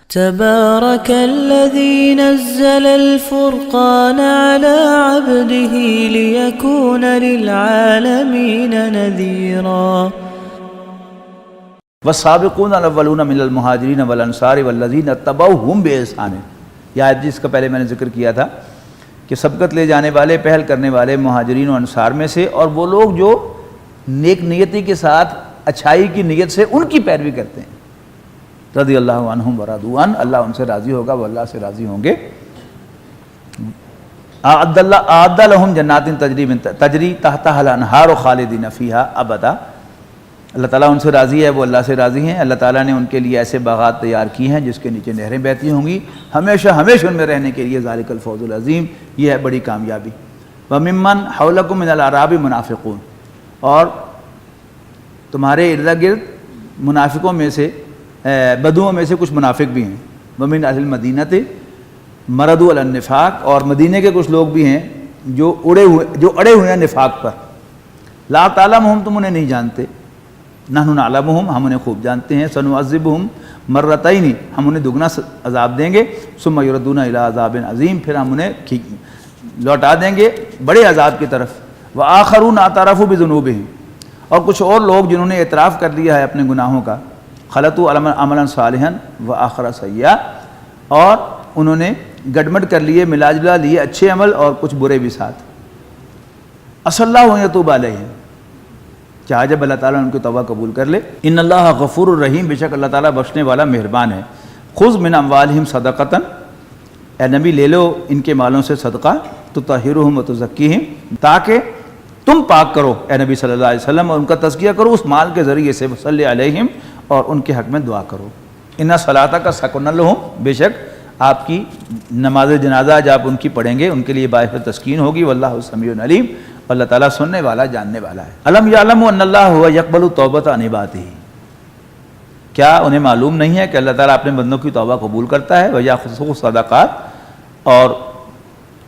تبارك الذي نزل الفرقان على عبده ليكون للعالمين نذيرا والسابقون الاولون من المہاجرین والانصار والذین اتبعوہم بإحسان، یہ آیت جس کا پہلے میں نے ذکر کیا تھا کہ سبقت لے جانے والے، پہل کرنے والے مہاجرین و انصار میں سے، اور وہ لوگ جو نیک نیتی کے ساتھ اچھائی کی نیت سے ان کی پیروی کرتے ہیں، رضی اللہ عنہم ورضوا عنہ، اللہ ان سے راضی ہوگا، وہ اللہ سے راضی ہوں گے۔ اعد لہم جنات تجری تحتها الانہار خالدین فیہا ابدا، اللہ تعالیٰ ان سے راضی ہے، وہ اللہ سے راضی ہیں۔ اللہ تعالیٰ نے ان کے لیے ایسے باغات تیار کی ہیں جس کے نیچے نہریں بہتی ہوں گی، ہمیشہ ہمیشہ ان میں رہنے کے لیے، ذالک الفوز العظیم، یہ ہے بڑی کامیابی۔ وَمِمَّنْ حَوْلَكُمْ مِنَ الْأَعْرَابِ مُنَافِقُونَ، اور تمہارے ارد گرد منافقوں میں سے، بدوؤں میں سے کچھ منافق بھی ہیں۔ وَمِنْ أَهْلِ الْمَدِينَةِ مَرَضُوا عَلَى النِّفَاقِ، اور مدینے کے کچھ لوگ بھی ہیں جو اڑے ہوئے ہیں نفاق پر۔ لَا تَعْلَمُهُمْ، تم انہیں نہیں جانتے، نحن نعلمهم، ہم انہیں خوب جانتے ہیں، سنعذبهم مرتين، ہم انہیں دگنا عذاب دیں گے، ثم يردون الى عذاب عظیم، پھر ہم انہیں لوٹا دیں گے بڑے عذاب کی طرف۔ وآخرون اعترفوا بذنوبهم، اور کچھ اور لوگ جنہوں نے اعتراف کر لیا ہے اپنے گناہوں کا، خلطوا عملا صالحا واخر سیئا، اور انہوں نے گڈمڈ کر لیے، ملا جلا لیے اچھے عمل اور کچھ برے بھی ساتھ۔ عسى الله ان يتوب عليهم، چاہے جب اللہ تعالیٰ ان کی توبہ قبول کر لے۔ ان اللہ غفور الرحیم، بے شک اللہ تعالیٰ بخشنے والا مہربان ہے۔ خذ من اموالہم صدقۃ، اے نبی لے لو ان کے مالوں سے صدقہ، تطہرہم وتزکیہم، تاکہ تم پاک کرو اے نبی صلی اللہ علیہ وسلم، اور ان کا تزکیہ کرو اس مال کے ذریعے سے، وصلی علیہم، اور ان کے حق میں دعا کرو۔ ان صلاتک سکن لہم، بے شک آپ کی نماز جنازہ جب آپ ان کی پڑھیں گے ان کے لیے باعث تسکین ہوگی، واللہ سمیع علیم، اللہ تعالیٰ سننے والا جاننے والا ہے۔ الم یعلموا ان اللہ هو یقبل التوبۃ عن عبادہ، کیا انہیں معلوم نہیں ہے کہ اللہ تعالیٰ اپنے بندوں کی توبہ قبول کرتا ہے، ویأخذ الصدقات، اور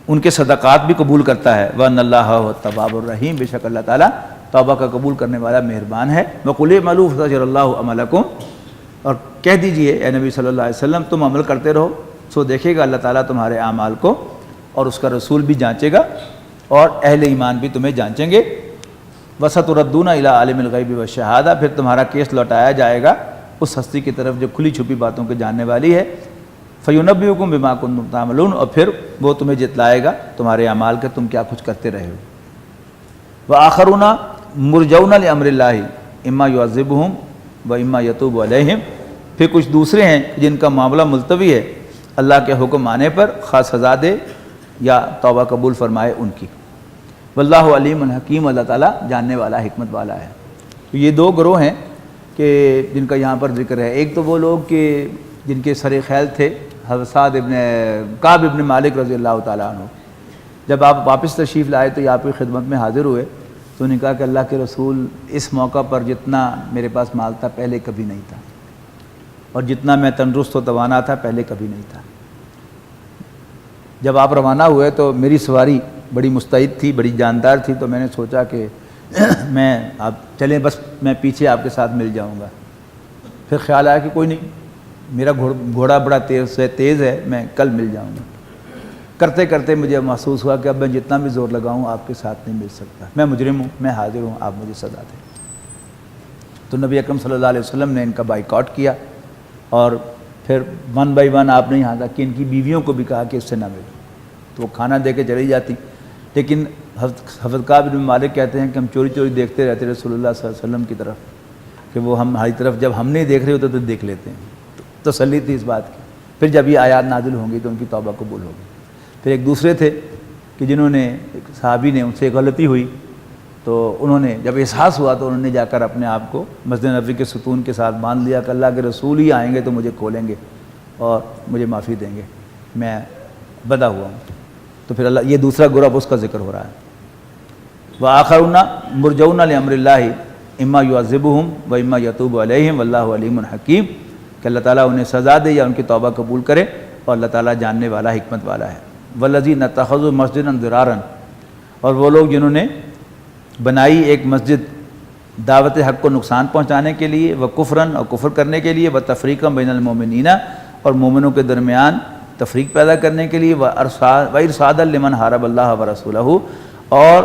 ان کے صدقات بھی قبول کرتا ہے، وان اللہ هو التواب الرحیم، بے شک اللہ تعالیٰ توبہ کا قبول کرنے والا مہربان ہے۔ وقل اعملوا فسيرى اللہ عملکم، اور کہہ دیجئے اے نبی صلی اللہ علیہ وسلم تم عمل کرتے رہو، سو دیکھے گا اللہ تعالیٰ تمہارے اعمال کو، اور اس کا رسول بھی جانچے گا، اور اہل ایمان بھی تمہیں جانچیں گے۔ وَسَتُرَدُّونَ إِلَىٰ عَالِمِ الْغَيْبِ وَالشَّهَادَةِ، پھر تمہارا کیس لوٹایا جائے گا اس ہستی کی طرف جو کھلی چھپی باتوں کے جاننے والی ہے۔ فَيُنَبِّئُكُم بِمَا كُنتُمْ تَعْمَلُونَ، اور پھر وہ تمہیں جتلائے گا تمہارے اعمال کے تم کیا کچھ کرتے رہے ہو۔ وَآخَرُونَ مُرْجَوْنَ لِأَمْرِ اللَّهِ إِمَّا يُعَذِّبُهُمْ وَإِمَّا يَتُوبُ عَلَيْهِمْ، پھر کچھ دوسرے ہیں جن کا معاملہ ملتوی ہے اللہ کے حکم آنے پر، خاص سزا دے یا توبہ قبول فرمائے ان کی۔ واللہ علیم الحکیم، اللہ تعالیٰ جاننے والا حکمت والا ہے۔ تو یہ دو گروہ ہیں کہ جن کا یہاں پر ذکر ہے۔ ایک تو وہ لوگ کہ جن کے سر خیل تھے حضرت کعب ابن مالک رضی اللہ تعالیٰ عنہ، جب آپ واپس تشریف لائے تو یہ آپ کی خدمت میں حاضر ہوئے، تو انہوں نے کہا کہ اللہ کے رسول اس موقع پر جتنا میرے پاس مال تھا پہلے کبھی نہیں تھا، اور جتنا میں تندرست و توانا تھا پہلے کبھی نہیں تھا۔ جب آپ روانہ ہوئے تو میری سواری بڑی مستعد تھی، بڑی جاندار تھی، تو میں نے سوچا کہ میں آپ چلیں، بس میں پیچھے آپ کے ساتھ مل جاؤں گا۔ پھر خیال آیا کہ کوئی نہیں، میرا گھوڑا بڑا تیز ہے، میں کل مل جاؤں گا۔ کرتے کرتے مجھے محسوس ہوا کہ اب میں جتنا بھی زور لگاؤں آپ کے ساتھ نہیں مل سکتا، میں مجرم ہوں، میں حاضر ہوں، آپ مجھے سزا دیں۔ تو نبی اکرم صلی اللہ علیہ وسلم نے ان کا بائیکاٹ کیا، اور پھر ون بائی ون آپ نے یہاں تک کہ ان کی بیویوں کو بھی کہا کہ اس سے نہ ملو، تو وہ کھانا دے کے چلی جاتی، لیکن حضرت کعب بن مالک کہتے ہیں کہ ہم چوری چوری دیکھتے رہتے رسول اللہ صلی اللہ علیہ وسلم کی طرف، کہ وہ ہماری طرف جب ہم نہیں دیکھ رہے ہوتے تو دیکھ لیتے ہیں، تسلی تھی اس بات کی۔ پھر جب یہ آیات نازل ہوں گی تو ان کی توبہ قبول ہوگی۔ پھر ایک دوسرے تھے کہ جنہوں نے، ایک صحابی نے، ان سے غلطی ہوئی، تو انہوں نے جب احساس ہوا تو انہوں نے جا کر اپنے آپ کو مسجد نبوی کے ستون کے ساتھ باندھ لیا کہ اللہ کے رسول ہی آئیں گے تو مجھے کھولیں گے اور مجھے معافی دیں گے، میں بدہ ہوا ہوں۔ تو پھر اللہ، یہ دوسرا گروہ اس کا ذکر ہو رہا ہے۔ وآخرون مرجون لامر اللہ اما یعذبہم و اما یتوب علیہم واللہ علیم حکیم، کہ اللہ تعالیٰ انہیں سزا دے یا ان کی توبہ قبول کرے، اور اللہ تعالیٰ جاننے والا حکمت والا ہے۔ والذین اتخذوا مسجدا ضرارا، اور وہ لوگ جنہوں نے بنائی ایک مسجد دعوت حق کو نقصان پہنچانے کے لیے، و کفرن، اور کفر کرنے کے لیے، و تفریقا بین المومنین، اور مومنوں کے درمیان تفریق پیدا کرنے کے لیے، وَإِرْصَادًا لِمَنْ حَارَبَ اللَّهَ وَرَسُولَهُ، اور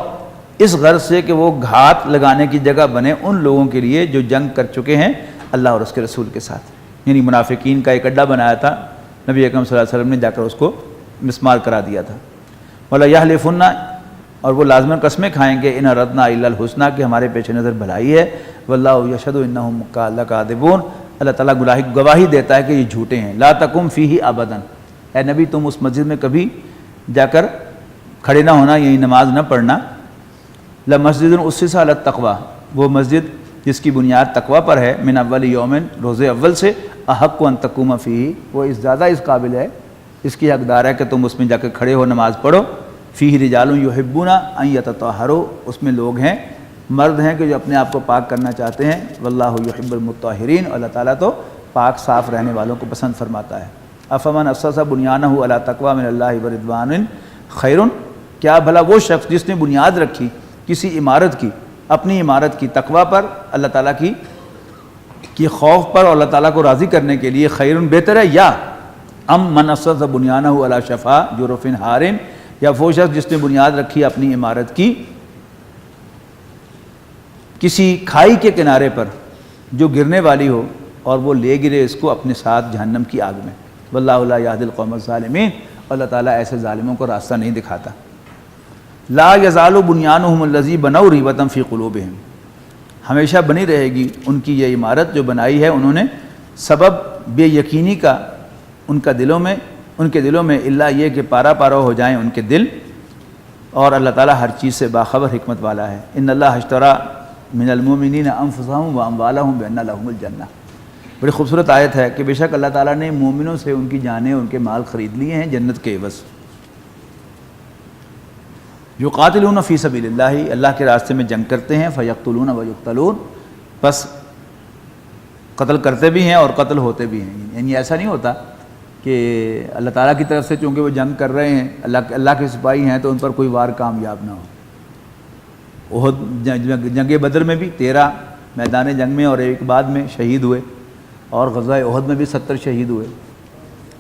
اس غرض سے کہ وہ گھات لگانے کی جگہ بنے ان لوگوں کے لیے جو جنگ کر چکے ہیں اللہ اور اس کے رسول کے ساتھ. یعنی منافقین کا ایک اڈا بنایا تھا، نبی اکرم صلی اللہ علیہ وسلم نے جا کر اس کو مسمار کرا دیا تھا. وَلَا يَحْلِفُنَّ، اور وہ لازماً قسمیں کھائیں گے، اِنْ أَرَدْنَا إِلَّا الْحُسْنَى، کہ ہمارے پیش نظر بھلائی ہے، وَاللَّهُ يَشْهَدُ إِنَّهُمْ لَكَاذِبُونَ، اللہ تعالیٰ گواہی دیتا ہے کہ یہ جھوٹے ہیں. لَا تَقُمْ فِيهِ أَبَدًا، اے نبی تم اس مسجد میں کبھی جا کر کھڑے نہ ہونا، یہی نماز نہ پڑھنا. لَمَسْجِدٌ أُسِّسَ عَلَى التَّقْوَى، وہ مسجد جس کی بنیاد تقوی پر ہے، من اول یومن، روز اول سے، احق ان تقوم فیہ، وہ اس زیادہ اس قابل ہے، اس کی حقدار ہے کہ تم اس میں جا کے کھڑے ہو نماز پڑھو. فیہ رجال یحبون ان یتطہروا، اس میں لوگ ہیں، مرد ہیں کہ جو اپنے آپ کو پاک کرنا چاہتے ہیں. واللہ یحب المطہرین، اللہ تعالیٰ تو پاک صاف رہنے والوں کو پسند فرماتا ہے. افمن اسس بنیانہ علی تقوی من اللہ ورضوان خیر، کیا بھلا وہ شخص جس نے بنیاد رکھی کسی عمارت کی، اپنی عمارت کی تقوی پر، اللہ تعالیٰ کی خوف پر اور اللہ تعالیٰ کو راضی کرنے کے لیے، خیر بہتر ہے، یا ام من اسس بنیانہ علی شفا جرف ہار، یا وہ شخص جس نے بنیاد رکھی اپنی عمارت کی کسی کھائی کے کنارے پر جو گرنے والی ہو اور وہ لے گرے اس کو اپنے ساتھ جہنم کی آگ میں. واللہ لا یہدی القوم الظالمین، اللہ تعالیٰ ایسے ظالموں کو راستہ نہیں دکھاتا. لا یزال بنیانہم الذی بنوا ریبۃ فی قلوبہم، ہمیشہ بنی رہے گی ان کی یہ عمارت جو بنائی ہے انہوں نے سبب بے یقینی کا ان کے دلوں میں الا یہ کہ پارا پارا ہو جائیں ان کے دل، اور اللہ تعالیٰ ہر چیز سے باخبر حکمت والا ہے. ان اللہ اشترى من المؤمنین انفسهم واموالهم بان لهم الجنہ، بڑی خوبصورت آیت ہے کہ بے شک اللہ تعالیٰ نے مومنوں سے ان کی جانیں ان کے مال خرید لیے ہیں جنت کے عوض. یقاتلون فی سبیل اللہ، اللہ کے راستے میں جنگ کرتے ہیں، فیقتلون ویقتلون، بس قتل کرتے بھی ہیں اور قتل ہوتے بھی ہیں. یعنی ایسا نہیں ہوتا کہ اللہ تعالیٰ کی طرف سے چونکہ وہ جنگ کر رہے ہیں، اللہ کے سپاہی ہیں تو ان پر کوئی وار کامیاب نہ ہو. جنگ بدر میں بھی 13 میدان جنگ میں اور ایک بعد میں شہید ہوئے، اور غزوہ احد میں بھی 70 شہید ہوئے،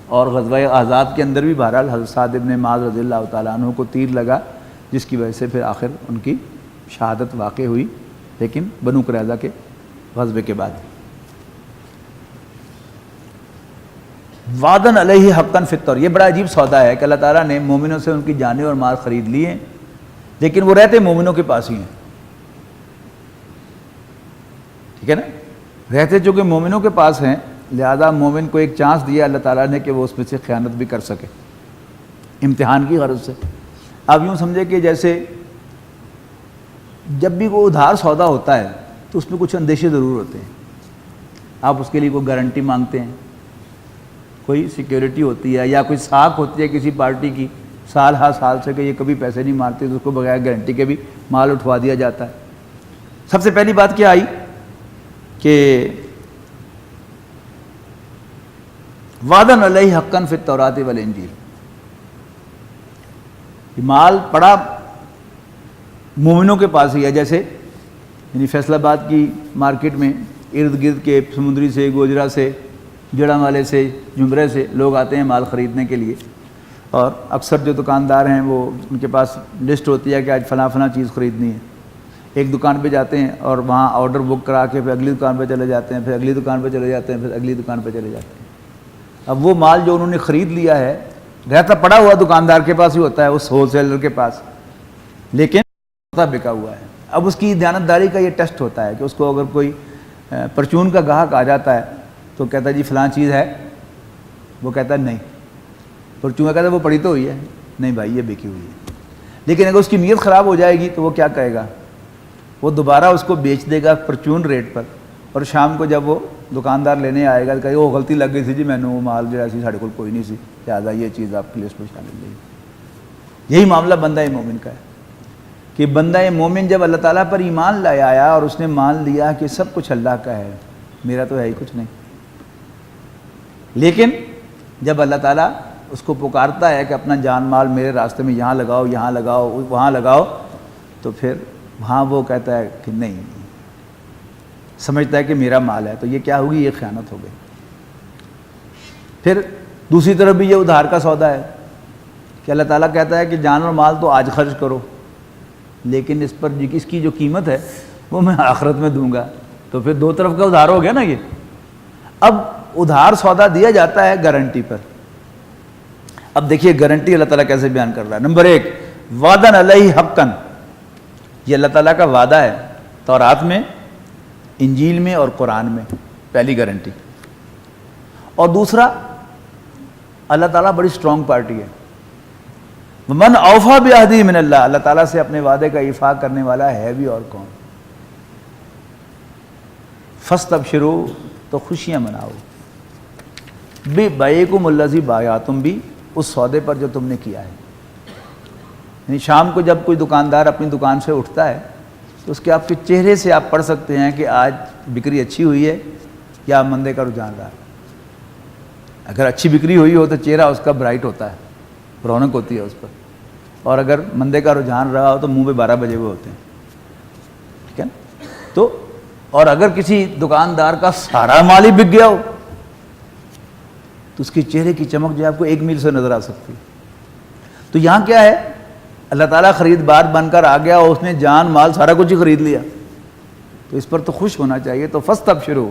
اور غزوہ احزاب کے اندر بھی بہرحال حضرت سعد بن معاذ رضی اللہ تعالیٰ عنہ کو تیر لگا، جس کی وجہ سے پھر آخر ان کی شہادت واقع ہوئی، لیکن بنو قریظہ کے غزوے کے بعد. وعدن علیہ حقا فی الطور، یہ بڑا عجیب سودا ہے کہ اللہ تعالیٰ نے مومنوں سے ان کی جانیں اور مال خرید لیے ہیں، لیکن وہ رہتے مومنوں کے پاس ہی ہیں. ٹھیک ہے نا، رہتے چونکہ مومنوں کے پاس ہیں، لہذا مومن کو ایک چانس دیا اللہ تعالیٰ نے کہ وہ اس میں سے خیانت بھی کر سکے امتحان کی غرض سے. آپ یوں سمجھے کہ جیسے جب بھی وہ ادھار سودا ہوتا ہے تو اس میں کچھ اندیشے ضرور ہوتے ہیں. آپ اس کے لیے کوئی گارنٹی مانگتے ہیں، کوئی سیکیورٹی ہوتی ہے، یا کوئی ساکھ ہوتی ہے کسی پارٹی کی سال ہر سال سے کہ یہ کبھی پیسے نہیں مارتے، تو اس کو بغیر گارنٹی کے بھی مال اٹھوا دیا جاتا ہے. سب سے پہلی بات کیا آئی کہ وعدن علیہ حقا فی التوراۃ والانجیل، مال پڑا مومنوں کے پاس ہی ہے. جیسے یعنی فیصل آباد کی مارکیٹ میں ارد گرد کے سمندری سے، گوجرا سے، جڑا والے سے، جمرے سے لوگ آتے ہیں مال خریدنے کے لیے، اور اکثر جو دکاندار ہیں وہ ان کے پاس لسٹ ہوتی ہے کہ آج فلاں فلاں چیز خریدنی ہے. ایک دکان پہ جاتے ہیں اور وہاں آرڈر بک کرا کے پھر اگلی دکان پہ چلے جاتے ہیں، پھر اگلی دکان پہ چلے جاتے ہیں، پھر اگلی دکان پہ چلے جاتے ہیں. اب وہ مال جو انہوں نے خرید لیا ہے رہتا پڑا ہوا دکاندار کے پاس ہی ہوتا ہے، اس ہول سیلر کے پاس، لیکن بکا ہوا ہے. اب اس کی دیانتداری کا یہ ٹیسٹ ہوتا ہے کہ اس کو اگر کوئی پرچون کا گاہک آ جاتا ہے تو کہتا ہے جی فلاں چیز ہے، وہ کہتا ہے نہیں. پرچون کا کہتا ہے وہ پڑی تو ہوئی ہے، نہیں بھائی یہ بکی ہوئی ہے. لیکن اگر اس کی نیت خراب ہو جائے گی تو وہ کیا کہے گا، وہ دوبارہ اس کو بیچ دے گا پرچون ریٹ پر، اور شام کو جب وہ دکاندار لینے آئے گا تو کہے وہ غلطی لگ گئی تھی جی، میں نے وہ مال جو ایسی ساڑھے کوئی نہیں سی، لہٰذا یہ چیز آپ کی لسٹ میں شامل نہیں. یہی معاملہ بندہ مومن کا ہے کہ بندہ مومن جب اللہ تعالیٰ پر ایمان لے آیا اور اس نے مان لیا کہ سب کچھ اللہ کا ہے، میرا تو ہے ہی کچھ نہیں، لیکن جب اللہ تعالیٰ اس کو پکارتا ہے کہ اپنا جان مال میرے راستے میں یہاں لگاؤ، یہاں لگاؤ، وہاں لگاؤ، تو پھر وہاں وہ کہتا ہے کہ نہیں، سمجھتا ہے کہ میرا مال ہے، تو یہ کیا ہوگی، یہ خیانت ہو گئی. پھر دوسری طرف بھی یہ ادھار کا سودا ہے کہ اللہ تعالیٰ کہتا ہے کہ جان اور مال تو آج خرچ کرو، لیکن اس پر اس کی جو قیمت ہے وہ میں آخرت میں دوں گا. تو پھر دو طرف کا ادھار ہو گیا نا یہ. اب ادھار سودا دیا جاتا ہے گارنٹی پر. اب دیکھیے گارنٹی اللہ تعالیٰ کیسے بیان کر رہا ہے. نمبر 1 وعدن علیہ حقاً، یہ اللہ تعالیٰ کا وعدہ ہے تورات میں، انجیل میں اور قرآن میں، پہلی گارنٹی. اور دوسرا اللہ تعالیٰ بڑی اسٹرانگ پارٹی ہے. من اوفا بعہدہ من اللہ، اللہ تعالیٰ سے اپنے وعدے کا ایفا کرنے والا ہے بھی اور کون. فاستبشروا، تو خوشیاں مناؤ، ببیعکم الذی بایعتم بھی، اس سودے پر جو تم نے کیا ہے. یعنی شام کو جب کوئی دکاندار اپنی دکان سے اٹھتا ہے تو اس کے آپ کے چہرے سے آپ پڑھ سکتے ہیں کہ آج بکری اچھی ہوئی ہے یا مندے کا رجحان رہا. اگر اچھی بکری ہوئی ہو تو چہرہ اس کا برائٹ ہوتا ہے، رونق ہوتی ہے اس پر، اور اگر مندے کا رجحان رہا ہو تو منہ پہ 12 بجے ہوئے ہوتے ہیں. ٹھیک ہے نا؟ تو اور اگر کسی دکاندار کا سارا مال ہی بک گیا ہو تو اس کے چہرے کی چمک جو آپ کو 1 میل سے نظر آ سکتی ہے. تو یہاں کیا ہے، اللہ تعالیٰ خریدار بن کر آ گیا اور اس نے جان مال سارا کچھ ہی خرید لیا، تو اس پر تو خوش ہونا چاہیے. تو فاستبشروا،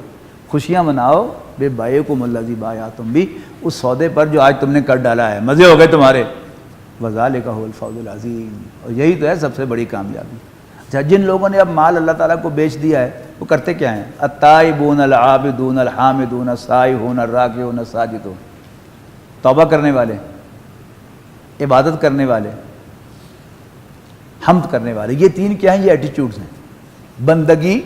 خوشیاں مناؤ، ببیعکم الذی بایعتم بھی، اس سودے پر جو آج تم نے کر ڈالا ہے. مزے ہو گئے تمہارے. وذالک هو الفوز العظیم، اور یہی تو ہے سب سے بڑی کامیابی. اچھا، جن لوگوں نے اب مال اللہ تعالیٰ کو بیچ دیا ہے وہ کرتے کیا ہیں؟ التائبون العابدون الحامدون السائحون الراکعون الساجدون، توبہ کرنے والے، عبادت کرنے والے، حمد کرنے والے. یہ 3 کیا ہیں؟ یہ ایٹیٹیوڈز ہیں. بندگی،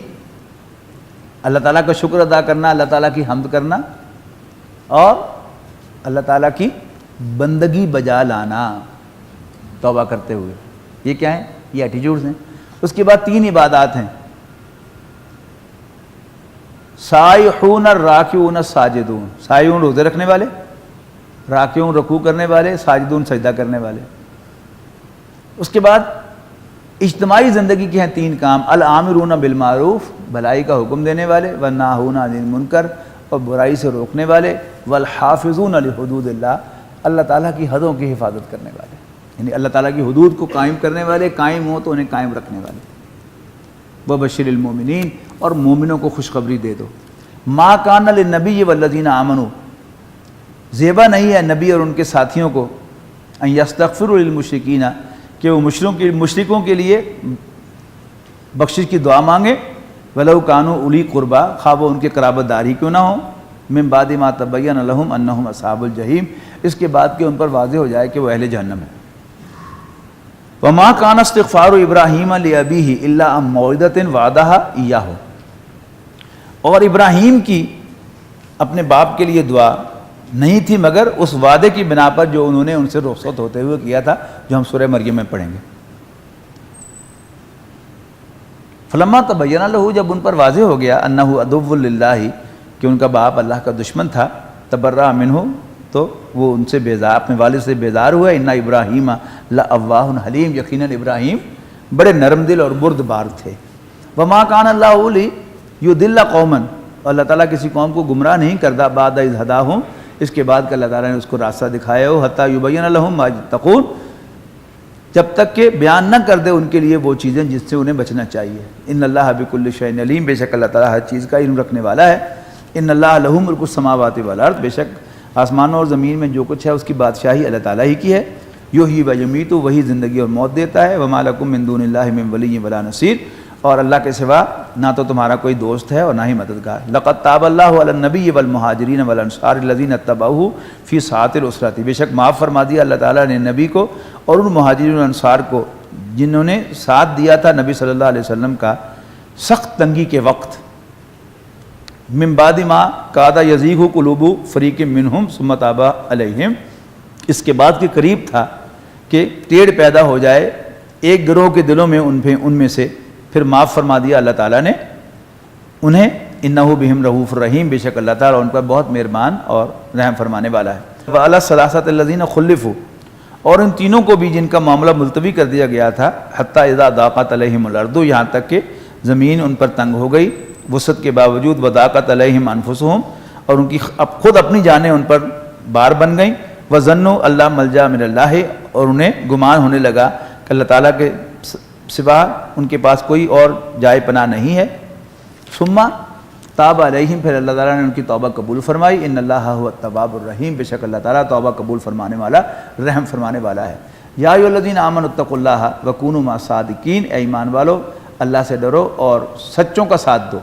اللہ تعالیٰ کا شکر ادا کرنا، اللہ تعالیٰ کی حمد کرنا، اور اللہ تعالیٰ کی بندگی بجا لانا توبہ کرتے ہوئے. یہ کیا ہیں؟ یہ ایٹیٹیوڈز ہیں. اس کے بعد 3 عبادات ہیں، سائحون الراکعون الساجدون، سائحون روزے رکھنے والے، راکعون رکوع کرنے والے، ساجدون سجدہ کرنے والے. اس کے بعد اجتماعی زندگی کے ہیں 3 کام، العامرون بالمعروف، بھلائی کا حکم دینے والے، والناہون عن المنکر، اور برائی سے روکنے والے، والحافظون لحدود اللہ، اللہ تعالیٰ کی حدوں کی حفاظت کرنے والے. یعنی اللہ تعالیٰ کی حدود کو قائم کرنے والے، قائم ہوں تو انہیں قائم رکھنے والے. وبشر المومنین، اور مومنوں کو خوشخبری دے دو. ما کان للنبی والذین آمنوا، زیبا نہیں ہے نبی اور ان کے ساتھیوں کو، ان یستغفروا للمشرکین، کہ وہ مشرکوں کے لیے بخشش کی دعا مانگے، ولو کانوا اولی قربا، خواہ وہ ان کے قرابت دار ہی کیوں نہ ہوں، من بعد ما تبین لهم انہم اصحاب الجحیم، اس کے بعد کہ ان پر واضح ہو جائے کہ وہ اہل جہنم ہیں. وما کان استغفار ابراہیم لابیہ الا عن موعدۃ وعدہا ایاہ، اور ابراہیم کی اپنے باپ کے لیے دعا نہیں تھی مگر اس وعدے کی بنا پر جو انہوں نے ان سے رخصت ہوتے ہوئے کیا تھا، جو ہم سورہ مریم میں پڑھیں گے. فلما تبین لہ، جب ان پر واضح ہو گیا، انہ عدو للہ، کہ ان کا باپ اللہ کا دشمن تھا، تبرأ منہ، تو وہ ان سے بیزار، اپنے والد سے بیزار ہوا. ان ابراہیم لأواہ حلیم، یقیناً ابراہیم بڑے نرم دل اور بردبار تھے. وما کان اللہ لیضل قوما، اللہ تعالیٰ کسی قوم کو گمراہ نہیں کرتا، بعد اذ ہداہم، اس کے بعد کہ اللہ تعالیٰ نے اس کو راستہ دکھایا ہو، حتی یبین لہم ما یتقون، جب تک کہ بیان نہ کر دے ان کے لیے وہ چیزیں جس سے انہیں بچنا چاہیے. ان اللہ بکل شیء علیم، بے شک اللہ تعالیٰ ہر چیز کا علم رکھنے والا ہے. ان اللہ لہ ملک السماوات والارض، بے شک آسمانوں اور زمین میں جو کچھ ہے اس کی بادشاہی اللہ تعالیٰ ہی کی ہے. یحیی و یمیت، وہی زندگی اور موت دیتا ہے. وما لکم من دون اللہ من ولی ولا نصیر، اور اللہ کے سوا نہ تو تمہارا کوئی دوست ہے اور نہ ہی مددگار. لقد تاب اللہ علی النبی والمہاجرین والانصار الذین اتبعوہ فی ساعۃ العسرۃ، بے شک معاف فرما دیا اللہ تعالیٰ نے نبی کو اور ان مہاجرین و انصار کو جنہوں نے ساتھ دیا تھا نبی صلی اللہ علیہ وسلم کا سخت تنگی کے وقت. من بعد ما کاد یزیغ قلوب فریق منہم ثم تاب علیہم، اس کے بعد کے قریب تھا کہ ٹیڑھ پیدا ہو جائے ایک گروہ کے دلوں میں ان میں سے، پھر معاف فرما دیا اللہ تعالیٰ نے انہیں. انہ بہم رؤوف الرحیم، بے شک اللہ تعالیٰ ان پر بہت مہربان اور رحم فرمانے والا ہے. وعلی الثلاثۃ الذین خلفوا، اور ان تینوں کو بھی جن کا معاملہ ملتوی کر دیا گیا تھا، حتی اذا ضاقت علیہم الارض، یہاں تک کہ زمین ان پر تنگ ہو گئی، وسعت کے باوجود، وضاقت علیہم انفسہم، اور ان کی خود اپنی جانیں ان پر بار بن گئیں. وظنوا اللہ ملجا من اللہ، اور انہیں گمان ہونے لگا کہ اللہ تعالیٰ کے سوا ان کے پاس کوئی اور جائے پناہ نہیں ہے. ثم تاب علیہم، پھر اللہ تعالیٰ نے ان کی توبہ قبول فرمائی. ان اللہ هو التواب الرحیم، بے شک اللہ تعالیٰ توبہ قبول فرمانے والا، رحم فرمانے والا ہے. یا ایھا الذین آمنوا اتقوا اللہ وکونوا مع الصادقین، اے ایمان والو اللہ سے ڈرو اور سچوں کا ساتھ دو.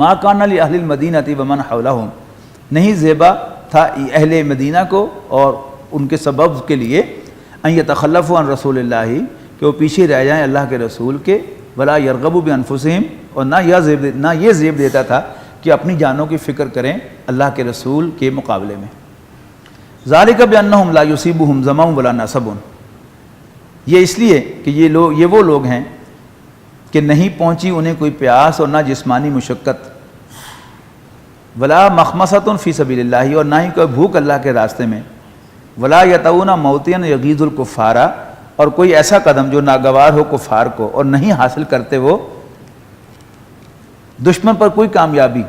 ما کان لأہل المدینۃ ومن حولہم، نہیں زیبا تھا اہل مدینہ کو اور ان کے سبب کے لیے ان یتخلفوا عن رسول اللہ، کہ وہ پیچھے رہ جائیں اللہ کے رسول کے. ولا یرغبوا بانفسہم، اور نہ یہ زیب دیتا تھا کہ اپنی جانوں کی فکر کریں اللہ کے رسول کے مقابلے میں. ذالک بانہم لا یصیبہم ظمأ ولا نصب، یہ اس لیے کہ یہ وہ لوگ ہیں کہ نہیں پہنچی انہیں کوئی پیاس اور نہ جسمانی مشقت. ولا مخمصۃ فی سبیل اللہ، اور نہ ہی کوئی بھوک اللہ کے راستے میں. ولا یطؤون موطئا یغیظ الکفار، اور کوئی ایسا قدم جو ناگوار ہو کفار کو، اور نہیں حاصل کرتے وہ دشمن پر کوئی کامیابی،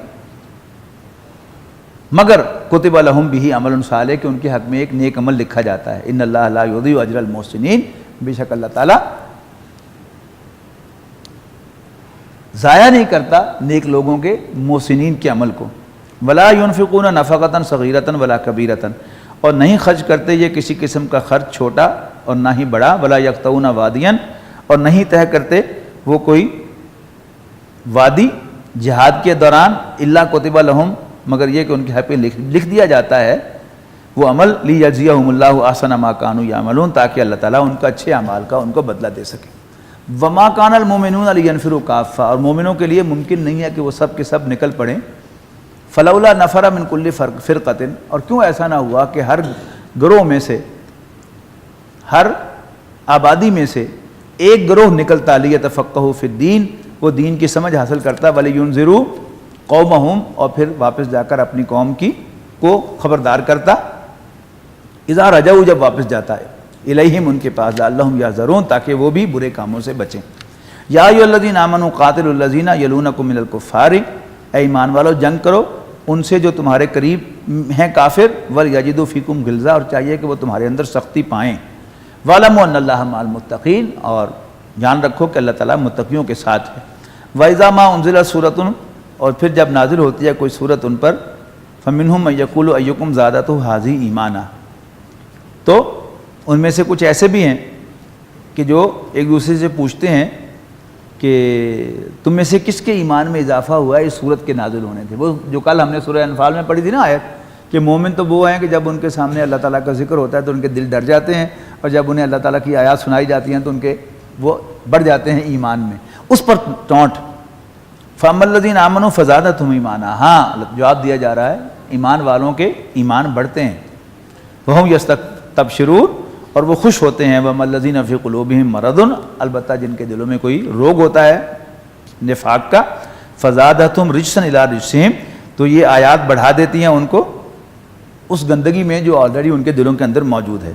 مگر کتب لہم بہ عمل صالح، کہ ان کے حق میں ایک نیک عمل لکھا جاتا ہے. ان اللہ لا یضیع اجر المحسنین، بے شک اللہ تعالیٰ ضائع نہیں کرتا نیک لوگوں کے محسنین کے عمل کو. ولا ينفقون نفقۃ صغیرۃ ولا کبیرۃ، اور نہیں خرچ کرتے یہ کسی قسم کا خرچ چھوٹا اور نہ ہی بڑا. ولا یقطعون وادیا، اور نہیں طے کرتے وہ کوئی وادی جہاد کے دوران. الا کتب لہم، مگر یہ کہ ان کے حق میں لکھ دیا جاتا ہے وہ عمل. لیجزیہم اللہ احسن ما کانوا یعملون، تاکہ اللہ تعالیٰ ان کا اچھے اعمال کا ان کو بدلہ دے سکے. وما کان المؤمنون لینفروا کافہ، اور مومنوں کے لیے ممکن نہیں ہے کہ وہ سب کے سب نکل پڑیں. فلولا نفر من کل فرقۃ، اور کیوں ایسا نہ ہوا کہ ہر گروہ میں سے، ہر آبادی میں سے ایک گروہ نکلتا. لیتفقہوا فی الدین، وہ دین کی سمجھ حاصل کرتا. ولینذروا قومہم، اور پھر واپس جا کر اپنی قوم کو خبردار کرتا. اذا رجعوا، جب واپس جاتا ہے. الیہم، ان کے پاس. لعلہم یحذرون، تاکہ وہ بھی برے کاموں سے بچیں. یا ایھا الذین آمنوا قاتلوا الذین یلونکم من الکفار، اے ایمان والو جنگ کرو ان سے جو تمہارے قریب ہیں کافر. ولیجدوا فیکم غلظہ، اور چاہیے کہ وہ تمہارے اندر سختی پائیں. واعلموا ان اللہ مع المتقین، اور جان رکھو کہ اللہ تعالیٰ متقیوں کے ساتھ ہے. وَإِذَا مَا أُنزِلَتْ سُورَةٌ، اور پھر جب نازل ہوتی ہے کوئی صورت ان پر. فَمِنْهُمْ مَن يَقُولُ أَيُّكُمْ زَادَتْهُ هَٰذِهِ ایمانا، تو ان میں سے کچھ ایسے بھی ہیں کہ جو ایک دوسرے سے پوچھتے ہیں کہ تم میں سے کس کے ایمان میں اضافہ ہوا ہے اس صورت کے نازل ہونے سے. وہ جو کل ہم نے سورہ انفال میں پڑھی تھی نا آیت، کہ مومن تو وہ ہیں کہ جب ان کے سامنے اللہ تعالیٰ کا ذکر ہوتا ہے تو ان کے دل ڈر جاتے ہیں، اور جب انہیں اللہ تعالیٰ کی آیات سنائی جاتی ہیں تو ان کے وہ بڑھ جاتے ہیں ایمان میں. اس پر ٹونٹ. فَأَمَّا الَّذِينَ آمَنُوا فَزَادَتْهُمْ ایمانا، ہاں جواب دیا جا رہا ہے ایمان والوں کے ایمان بڑھتے ہیں. وَهُمْ يَسْتَبْشِرُونَ، اور وہ خوش ہوتے ہیں. وَأَمَّا الَّذِينَ فِي قُلُوبِهِمْ مَرَضٌ، البتہ جن کے دلوں میں کوئی روگ ہوتا ہے نفاق کا. فَزَادَتْهُمْ رِجْسًا إِلَىٰ رِجْسِهِمْ، تو یہ آیات بڑھا دیتی ہیں ان کو اس گندگی میں جو آلریڈی ان کے دلوں کے اندر موجود ہے.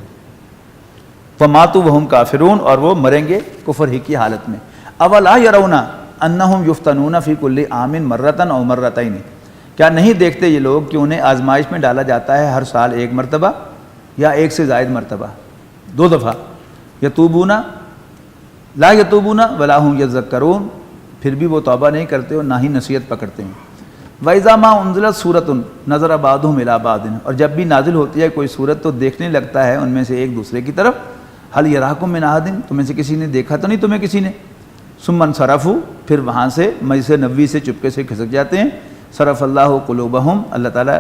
فَمَاتُوا وَهُمْ كَافِرُونَ، اور وہ مریں گے کفر ہی کی حالت میں. أَوَلَا يَرَوْنَ أَنَّهُمْ يُفْتَنُونَ فِي كُلِّ عَامٍ مَرَّةً أَوْ مَرَّتَيْنِ، کیا نہیں دیکھتے یہ لوگ کہ انہیں آزمائش میں ڈالا جاتا ہے ہر سال ایک مرتبہ یا ایک سے زائد مرتبہ، 2 دفعہ. یتوبون لا یتوبون ولا هم یذکرون، پھر بھی وہ توبہ نہیں کرتے اور نہ ہی نصیحت پکڑتے ہیں. وَإِذَا مَا أُنزِلَتْ سُورَةٌ نَظَرَ بَعْضُهُمْ إِلَىٰ بَعْضٍ، اور جب بھی نازل ہوتی ہے کوئی صورت تو دیکھنے لگتا ہے ان میں سے ایک دوسرے کی طرف. هَلْ يَرَاكُم مِّنْ أَحَدٍ، تمہیں سے کسی نے دیکھا تو نہیں تمہیں کسی نے. ثُمَّ انصَرَفُوا، پھر وہاں سے مجلس نبوی سے چپکے سے کھسک جاتے ہیں. صرف اللہ قلوبہم، اللہ تعالیٰ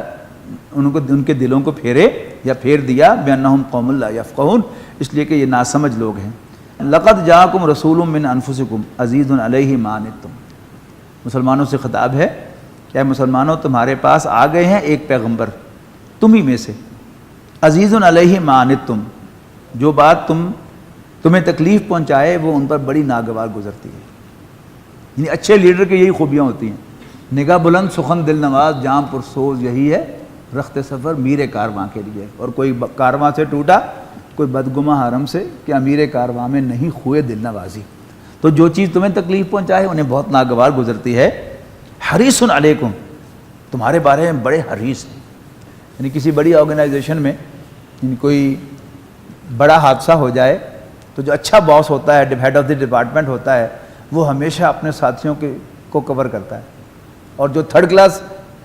ان کے دلوں کو پھیرے یا پھیر دیا. بِأَنَّهُمْ قَوْمٌ لَا يَفْقَهُونَ، اس لیے کہ یہ ناسمجھ لوگ ہیں. لَقَدْ جَاءَكُمْ رَسُولٌ مِّنْ أَنفُسِكُمْ عَزِيزٌ عَلَيْهِ مَا عَنِتُّمْ، مسلمانوں سے خطاب ہے کہ مسلمانوں تمہارے پاس آ گئے ہیں ایک پیغمبر تم ہی میں سے. عزیز علیہ ما عنتم، جو بات تمہیں تکلیف پہنچائے وہ ان پر بڑی ناگوار گزرتی ہے. یعنی اچھے لیڈر کی یہی خوبیاں ہوتی ہیں. نگاہ بلند، سخن دل نواز، جام پرسوز، یہی ہے رخت سفر میر کارواں کے لیے. اور کوئی کارواں سے ٹوٹا، کوئی بدگماں حرم سے کہ امیر کارواں میں نہیں خوئے دل نوازی. تو جو چیز تمہیں تکلیف پہنچائے انہیں بہت ناگوار گزرتی ہے. حریص علیکم، تمہارے بارے میں بڑے حریص ہیں. یعنی کسی بڑی آرگنائزیشن میں کوئی بڑا حادثہ ہو جائے تو جو اچھا باس ہوتا ہے، ہیڈ آف دی ڈپارٹمنٹ ہوتا ہے، وہ ہمیشہ اپنے ساتھیوں کو کور کرتا ہے، اور جو تھرڈ کلاس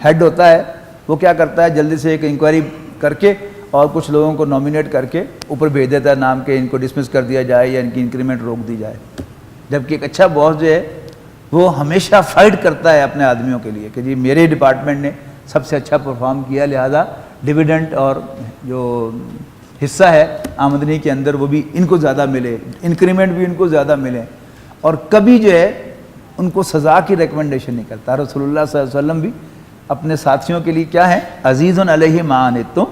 ہیڈ ہوتا ہے وہ کیا کرتا ہے، جلدی سے ایک انکوائری کر کے اور کچھ لوگوں کو نامینیٹ کر کے اوپر بھیج دیتا ہے نام کے، ان کو ڈسمس کر دیا جائے یا ان کی انکریمنٹ روک دی جائے. جبکہ ایک اچھا باس جو ہے وہ ہمیشہ فائٹ کرتا ہے اپنے آدمیوں کے لیے کہ جی میرے ڈپارٹمنٹ نے سب سے اچھا پرفارم کیا، لہذا ڈویڈنڈ اور جو حصہ ہے آمدنی کے اندر وہ بھی ان کو زیادہ ملے، انکریمنٹ بھی ان کو زیادہ ملے، اور کبھی جو ہے ان کو سزا کی ریکمنڈیشن نہیں کرتا. رسول اللہ صلی اللہ علیہ وسلم بھی اپنے ساتھیوں کے لیے کیا ہیں، عزیز علیہ ما عنتم،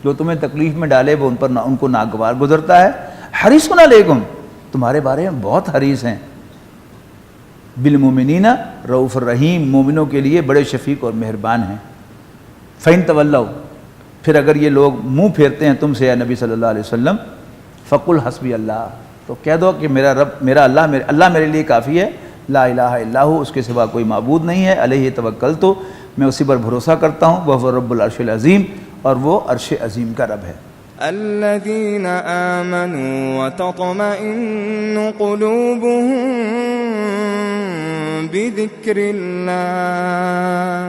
جو تمہیں تکلیف میں ڈالے وہ ان کو ناگوار گزرتا ہے. حریص علیکم، تمہارے بارے میں بہت حریص ہیں. بالمؤمنین رؤوف الرحیم، مومنوں کے لیے بڑے شفیق اور مہربان ہیں. فَإِن تَوَلَّوْا، پھر اگر یہ لوگ منہ پھیرتے ہیں تم سے یا نبی صلی اللہ علیہ وسلم، فَقُلْ حَسْبِيَ اللَّهُ، تو کہہ دو کہ میرا رب، میرا اللہ میرے لیے کافی ہے. لا الہ الا ہو، اس کے سوا کوئی معبود نہیں ہے. علیہ توکلت، میں اسی پر بھروسہ کرتا ہوں. وہو رب العرش العظیم، اور وہ عرش عظیم کا رب ہے. الذين آمنوا وتطمئن قلوبهم بذكر الله